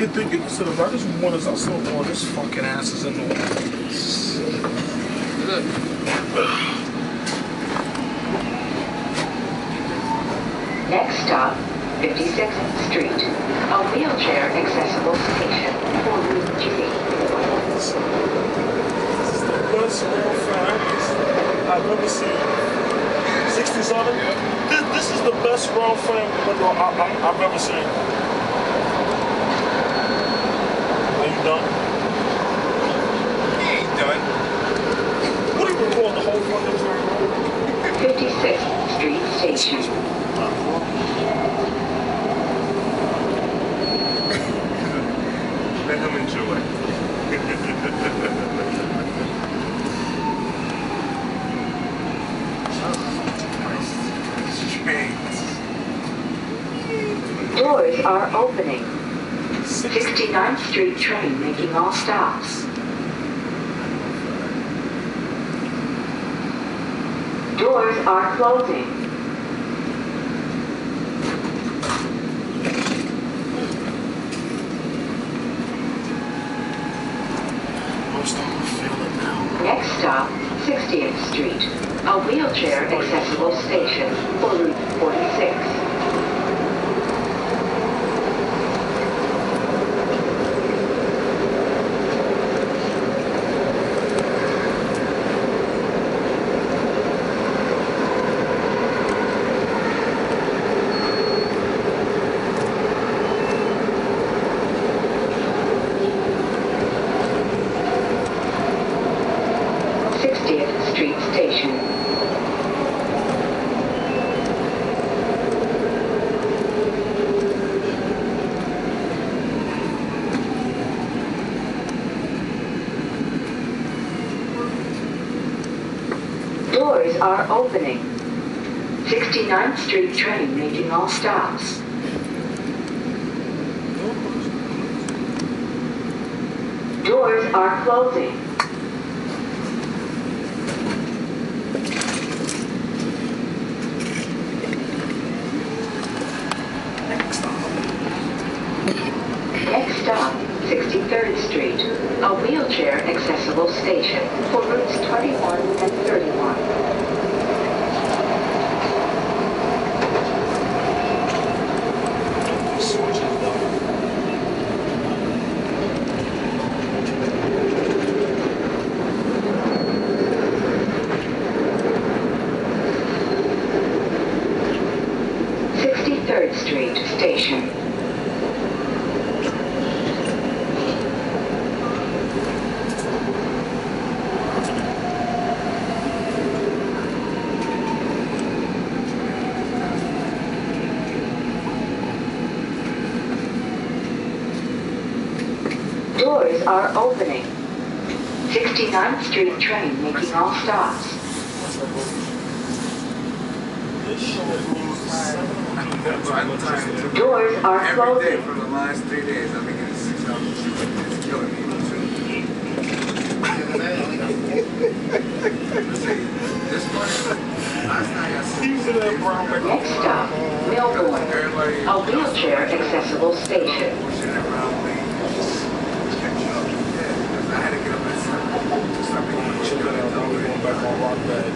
get used to the I just want us. I saw all this fucking asses in the way. Next stop, 56th Street, a wheelchair accessible station for Route G. This is the best rail fan I've ever seen. 67? This is the best rail fan window I've ever seen. Are you done? He ain't done. What do you record the whole fucking train? 56th Street Station. Let him enjoy. Doors are opening. 69th Street train making all stops. Doors are closing. Next stop, 60th Street, a wheelchair accessible station for Route 46. Street Station. Doors are opening. 69th Street train making all stops. Doors are closing. Next stop, 63rd Street, a wheelchair accessible station for routes 21 and 31. Street Station. Doors are opening. 69th Street train making all stops. Doors are closing. Every day for the last 3 days, I've been getting 6,000. It's killing me. This morning, last night I said, next stop, Melbourne, a wheelchair accessible station. I had to get up and stop being children back on rock bed.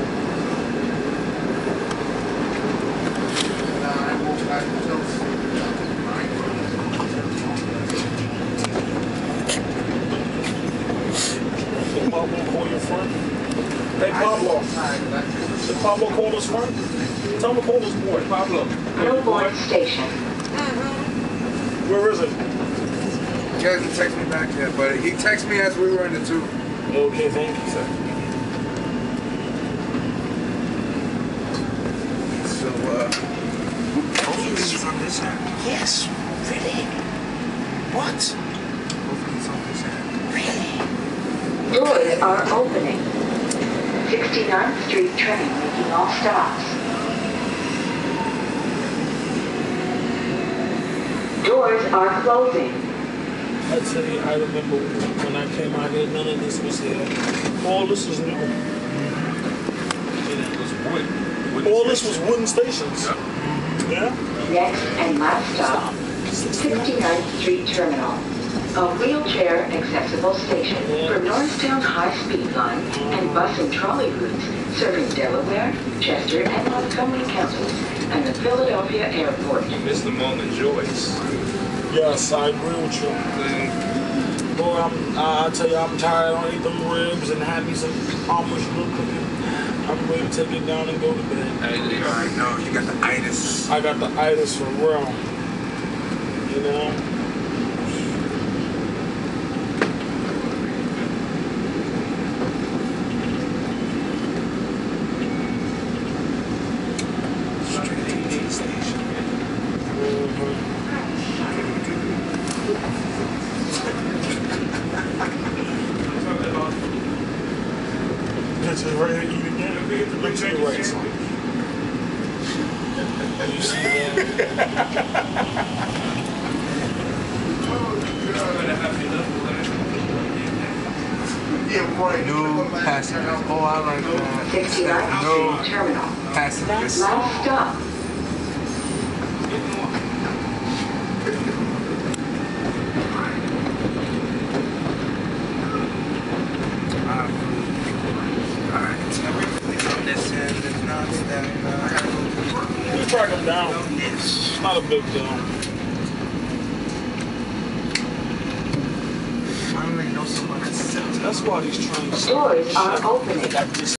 Pablo call your friend? Hey Pablo. Did Pablo call his friend? Tell him to call his boy. Pablo. Melbourne Station. Where is it? He hasn't texted me back yet, but he texted me as we were in the tube. Okay, thank you, sir. So, hopefully it's on this end. Yes, really? What? Hopefully it's on this end. Really? Doors are opening. 69th Street train making all stops. Doors are closing. I'd say I remember when I came out here, none of this was here. All this was new. Wood. All this was wooden stations. Yep. Yeah? Next and last stop, 69th Street Terminal, a wheelchair accessible station for Norristown High-Speed Line and bus and trolley routes serving Delaware, Chester, and Montgomery counties, and the Philadelphia Airport. Mr. Mullen Joyce. Yes, I agree with you. Boy, I tell you, I'm tired. I don't eat them ribs and have me some Amish little cooking. I'm ready to take it down and go to bed. I know, you got the itis. I got the itis for real. You know? Just ready to eat again. Look to the right side. You see that? No passengers. Oh, I like that. 69th No Street Terminal. passengers. Last stop. You track them down. It's not a big deal. Finally know someone that sells. That's why these trains. Doors are opening.